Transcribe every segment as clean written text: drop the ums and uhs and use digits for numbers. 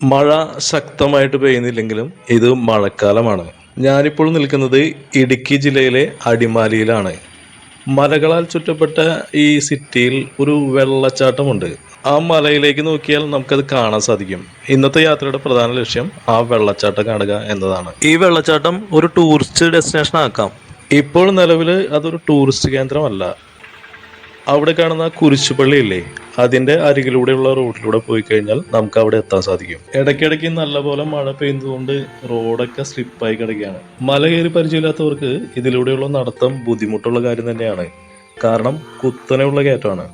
മഴ ശക്തമായിട്ട് പെയ്യുന്നില്ലെങ്കിലും ഇത് മഴക്കാലമാണ്. ഞാനിപ്പോൾ നിൽക്കുന്നത് ഇടുക്കി ജില്ലയിലെ അടിമാലിയിലാണ്. മലകളാൽ ചുറ്റപ്പെട്ട ഈ സിറ്റിയിൽ ഒരു വെള്ളച്ചാട്ടമുണ്ട്. ആ മലയിലേക്ക് നോക്കിയാൽ നമുക്കത് കാണാൻ സാധിക്കും. ഇന്നത്തെ യാത്രയുടെ പ്രധാന ലക്ഷ്യം ആ വെള്ളച്ചാട്ടം കാണുക എന്നതാണ്. ഈ വെള്ളച്ചാട്ടം ഒരു ടൂറിസ്റ്റ് ഡെസ്റ്റിനേഷൻ ആക്കാം. ഇപ്പോൾ നിലവിൽ അതൊരു ടൂറിസ്റ്റ് കേന്ദ്രമല്ല. അവിടെ കാണുന്ന കുരിശുപള്ളി ഇല്ലേ, അതിന്റെ അരികിലൂടെയുള്ള റോഡിലൂടെ പോയി കഴിഞ്ഞാൽ നമുക്ക് അവിടെ എത്താൻ സാധിക്കും. ഇടയ്ക്കിടയ്ക്ക് നല്ലപോലെ മഴ പെയ്യുന്നതുകൊണ്ട് റോഡൊക്കെ സ്ലിപ്പായി കിടക്കുകയാണ്. മല കയറി പരിചയമില്ലാത്തവർക്ക് ഇതിലൂടെയുള്ള നടത്തം ബുദ്ധിമുട്ടുള്ള കാര്യം തന്നെയാണ്. കാരണം കുത്തനെയുള്ള കയറ്റമാണ്.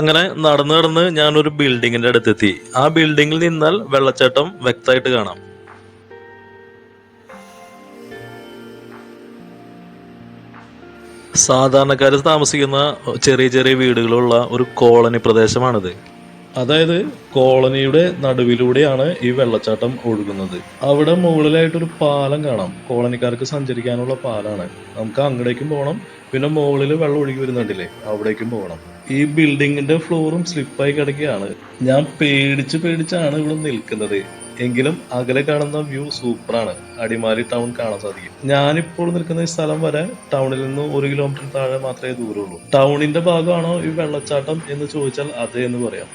അങ്ങനെ നടന്ന് നടന്ന് ഞാനൊരു ബിൽഡിങ്ങിന്റെ അടുത്തെത്തി. ആ ബിൽഡിങ്ങിൽ നിന്നാൽ വെള്ളച്ചാട്ടം വ്യക്തമായിട്ട് കാണാം. സാധാരണക്കാർ താമസിക്കുന്ന ചെറിയ ചെറിയ വീടുകളുള്ള ഒരു കോളനി പ്രദേശമാണിത്. അതായത് കോളനിയുടെ നടുവിലൂടെയാണ് ഈ വെള്ളച്ചാട്ടം ഒഴുകുന്നത്. അവിടെ മുകളിലായിട്ടൊരു പാലം കാണാം. കോളനിക്കാർക്ക് സഞ്ചരിക്കാനുള്ള പാലാണ്. നമുക്ക് അങ്ങടേക്കും പോകണം, പിന്നെ മുകളിൽ വെള്ളം ഒഴുകി വരുന്നുണ്ടല്ലേ, അവിടേക്കും പോകണം. ഈ ബിൽഡിങ്ങിന്റെ ഫ്ലോറും സ്ലിപ്പായി കിടക്കുകയാണ്. ഞാൻ പേടിച്ചാണ് ഇവിടെ നിൽക്കുന്നത്. എങ്കിലും അകലെ കാണുന്ന വ്യൂ സൂപ്പറാണ്. അടിമാലി ടൗൺ കാണാൻ സാധിക്കും. ഞാനിപ്പോൾ നിൽക്കുന്ന ഈ സ്ഥലം വരെ ടൗണിൽ നിന്ന് 1 കിലോമീറ്റർ താഴെ മാത്രമേ ദൂരമുള്ളൂ. ടൗണിന്റെ ഭാഗമാണോ ഈ വെള്ളച്ചാട്ടം എന്ന് ചോദിച്ചാൽ അതെ എന്ന് പറയാം.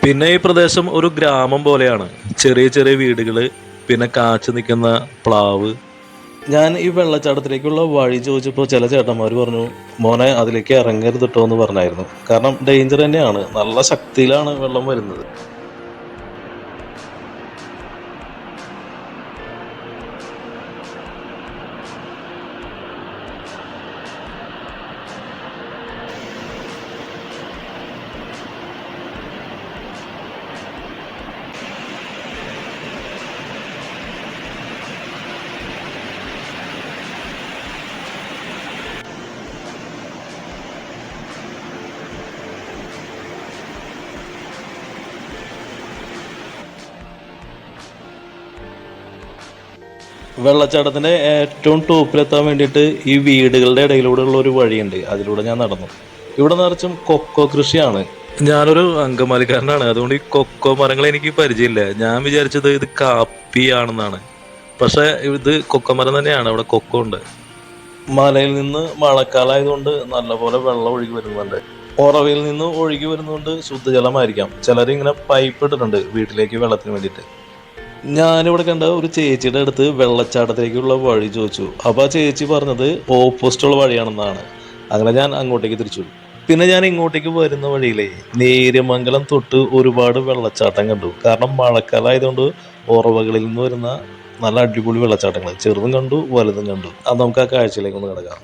പിന്നെ ഈ പ്രദേശം ഒരു ഗ്രാമം പോലെയാണ്. ചെറിയ ചെറിയ വീടുകള്, പിന്നെ കാച്ചു നിൽക്കുന്ന പ്ലാവ്. ഞാൻ ഈ വെള്ളച്ചാട്ടത്തിലേക്കുള്ള വഴി ചോദിച്ചപ്പോൾ ചില ചേട്ടന്മാർ പറഞ്ഞു, മോനെ അതിലേക്ക് ഇറങ്ങരുത് കേട്ടോ എന്ന് പറഞ്ഞായിരുന്നു. കാരണം ഡേഞ്ചർ തന്നെയാണ്, നല്ല ശക്തിയിലാണ് വെള്ളം വരുന്നത്. വെള്ളച്ചാട്ടത്തിന്റെ ഏറ്റവും ടോപ്പിലെത്താൻ വേണ്ടിയിട്ട് ഈ വീടുകളുടെ ഇടയിലൂടെ ഉള്ള ഒരു വഴിയുണ്ട്. അതിലൂടെ ഞാൻ നടന്നു. ഇവിടെ നിറച്ചും കൊക്കോ കൃഷിയാണ്. ഞാനൊരു അങ്കമാലിക്കാരനാണ്, അതുകൊണ്ട് ഈ കൊക്കോ മരങ്ങൾ എനിക്ക് പരിചയമില്ല. ഞാൻ വിചാരിച്ചത് ഇത് കാപ്പിയാണെന്നാണ്. പക്ഷെ ഇത് കൊക്കോ മരം തന്നെയാണ്. അവിടെ കൊക്കോ ഉണ്ട്. മലയിൽ നിന്ന് മഴക്കാലമായതുകൊണ്ട് നല്ലപോലെ വെള്ളം ഒഴുകി വരുന്നുണ്ട്. ഉറവയിൽ നിന്ന് ഒഴുകി വരുന്നതുകൊണ്ട് ശുദ്ധജലമായിരിക്കാം. ചിലരിങ്ങനെ പൈപ്പ് ഇട്ടിട്ടുണ്ട് വീട്ടിലേക്ക് വെള്ളത്തിന് വേണ്ടിയിട്ട്. ഞാനിവിടെ കണ്ട ഒരു ചേച്ചിയുടെ അടുത്ത് വെള്ളച്ചാട്ടത്തിലേക്കുള്ള വഴി ചോദിച്ചു. അപ്പൊ ആ ചേച്ചി പറഞ്ഞത് ഓപ്പോസിറ്റുള്ള വഴിയാണെന്നാണ്. അങ്ങനെ ഞാൻ അങ്ങോട്ടേക്ക് തിരിച്ചു. പിന്നെ ഞാൻ ഇങ്ങോട്ടേക്ക് വരുന്ന വഴിയിലേ നേര്യമംഗലം തൊട്ട് ഒരുപാട് വെള്ളച്ചാട്ടം കണ്ടു. കാരണം മഴക്കാലമായതുകൊണ്ട് ഉറവകളിൽ നിന്ന് വരുന്ന നല്ല അടിപൊളി വെള്ളച്ചാട്ടങ്ങൾ ചെറുതും കണ്ടു, വലുതും കണ്ടു. അത് നമുക്ക് ആ കാഴ്ചയിലേക്ക് ഒന്ന് കിടക്കാം.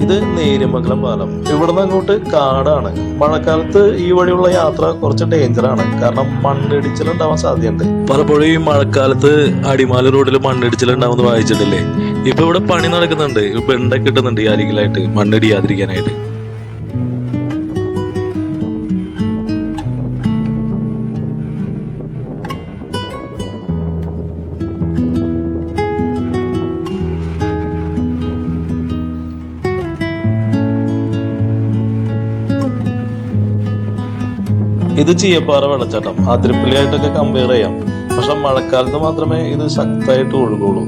ഇത് നേര്യമംഗലം പാലം. ഇവിടുന്ന് അങ്ങോട്ട് കാടാണ്. മഴക്കാലത്ത് ഈ വഴിയുള്ള യാത്ര കുറച്ച് ഡേഞ്ചറാണ്. കാരണം മണ്ണിടിച്ചിലുണ്ടാവാൻ സാധ്യതയുണ്ട്. പലപ്പോഴും ഈ മഴക്കാലത്ത് അടിമാലി റോഡിൽ മണ്ണിടിച്ചിലുണ്ടാവുമെന്ന് വായിച്ചിട്ടില്ലേ. ഇപ്പൊ ഇവിടെ പണി നടക്കുന്നുണ്ട്. ബെണ്ടൊക്കെ കിട്ടുന്നുണ്ട് ഈ അരികിലായിട്ട് മണ്ണിടിയാതിരിക്കാനായിട്ട്. ഇത് ചീയപ്പാറ വെള്ളച്ചാട്ടം. അതിരപ്പള്ളിയായിട്ടൊക്കെ കമ്പയർ ചെയ്യാം. പക്ഷെ മഴക്കാലത്ത് മാത്രമേ ഇത് ശക്തമായിട്ട് ഒഴുകുള്ളൂ.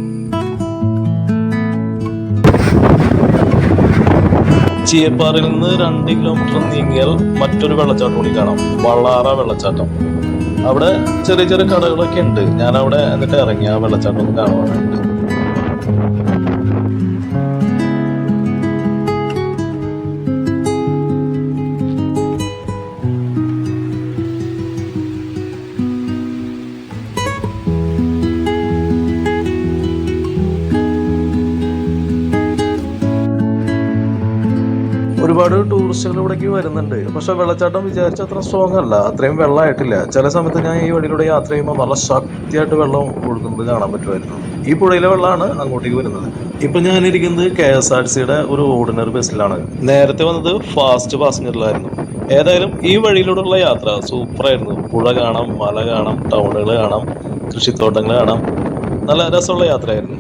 ചീയപ്പാറയിൽ നിന്ന് 2 കിലോമീറ്റർ നീങ്ങിയാൽ മറ്റൊരു വെള്ളച്ചാട്ടം കൂടി കാണാം, വള്ളാറ വെള്ളച്ചാട്ടം. അവിടെ ചെറിയ ചെറിയ കടകളൊക്കെ ഉണ്ട്. ഞാൻ അവിടെ എന്നിട്ട് ഇറങ്ങി ആ വെള്ളച്ചാട്ടം ഒന്ന് കാണുവാനായിട്ട്. ഒരുപാട് ടൂറിസ്റ്റുകൾ ഇവിടേക്ക് വരുന്നുണ്ട്. പക്ഷെ വെള്ളച്ചാട്ടം വിചാരിച്ച അത്ര സ്ട്രോങ് അല്ല, അത്രയും വെള്ളമായിട്ടില്ല. ചില സമയത്ത് ഞാൻ ഈ വഴിയിലൂടെ യാത്ര ചെയ്യുമ്പോൾ നല്ല ശക്തിയായിട്ട് വെള്ളം ഒഴുകുന്നത് കാണാൻ പറ്റുമായിരുന്നു. ഈ പുഴയിലെ വെള്ളമാണ് അങ്ങോട്ടേക്ക് വരുന്നത്. ഇപ്പൊ ഞാനിരിക്കുന്നത് KSRTCയുടെ ഒരു ഓർഡിനറി ബസ്സിലാണ്. നേരത്തെ വന്നത് ഫാസ്റ്റ് പാസഞ്ചറിലായിരുന്നു. ഏതായാലും ഈ വഴിയിലൂടെയുള്ള യാത്ര സൂപ്പറായിരുന്നു. പുഴ കാണാം, മല കാണാം, ടൗണുകൾ കാണാം, കൃഷിത്തോട്ടങ്ങൾ കാണാം. നല്ല രസമുള്ള യാത്രയായിരുന്നു.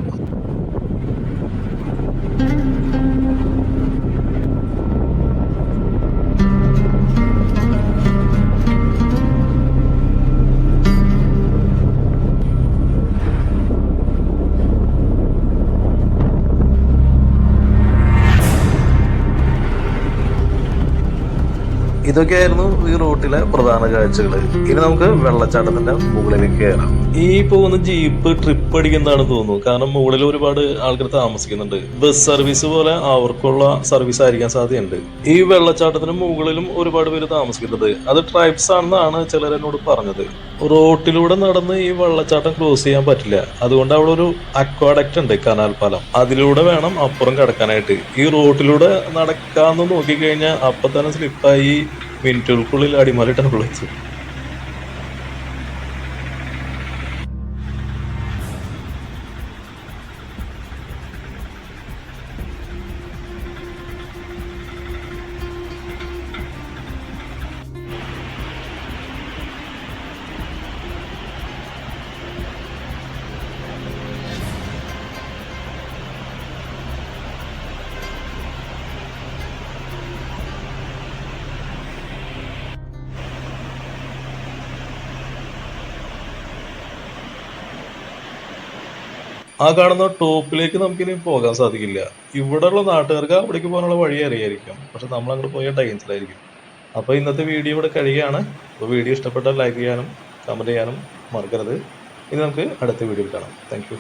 ഇതൊക്കെയായിരുന്നു ഈ റൂട്ടിലെ പ്രധാന കാഴ്ചകൾ. ഇനി നമുക്ക് വെള്ളച്ചാട്ടത്തിന്റെ മുകളിലേക്ക് കയറാം. ഈ പോകുന്ന ജീപ്പ് ട്രിപ്പ് അടിക്കുന്നതാണ് തോന്നുന്നു. കാരണം മുകളിൽ ഒരുപാട് ആൾക്കാർ താമസിക്കുന്നുണ്ട്. ബസ് സർവീസ് പോലെ അവർക്കുള്ള സർവീസ് ആയിരിക്കാൻ സാധ്യതയുണ്ട്. ഈ വെള്ളച്ചാട്ടത്തിന് മുകളിലും ഒരുപാട് പേര് താമസിക്കുന്നത്. അത് ട്രൈബ്സ് ആണെന്നാണ് ചിലർ എന്നോട് പറഞ്ഞത്. റോട്ടിലൂടെ നടന്ന് ഈ വെള്ളച്ചാട്ടം ക്രോസ് ചെയ്യാൻ പറ്റില്ല. അതുകൊണ്ട് അവിടെ ഒരു അക്വാഡക്റ്റ് ഉണ്ട്, കനാൽ പാലം. അതിലൂടെ വേണം അപ്പുറം കിടക്കാനായിട്ട്. ഈ റോട്ടിലൂടെ നടക്കാന്ന് നോക്കിക്കഴിഞ്ഞാൽ അപ്പൊ തന്നെ സ്ലിപ്പായി മിനിറ്റുകൾക്കുള്ളിൽ അടിമാലി ടെമ്പിൾ എത്തി. ആ കാണുന്ന ടോപ്പിലേക്ക് നമുക്കിനി പോകാൻ സാധിക്കില്ല. ഇവിടെയുള്ള നാട്ടുകാർക്ക് അവിടേക്ക് പോകാനുള്ള വഴി അറിയായിരിക്കും. പക്ഷെ നമ്മൾ അങ്ങോട്ട് പോയാൽ ഡേഞ്ചറായിരിക്കും. അപ്പോൾ ഇന്നത്തെ വീഡിയോ ഇവിടെ കഴിയുകയാണ്. അപ്പോൾ വീഡിയോ ഇഷ്ടപ്പെട്ടാൽ ലൈക്ക് ചെയ്യാനും കമന്റ് ചെയ്യാനും മറക്കരുത്. ഇനി നമുക്ക് അടുത്ത വീഡിയോയിൽ കാണാം. Thank you.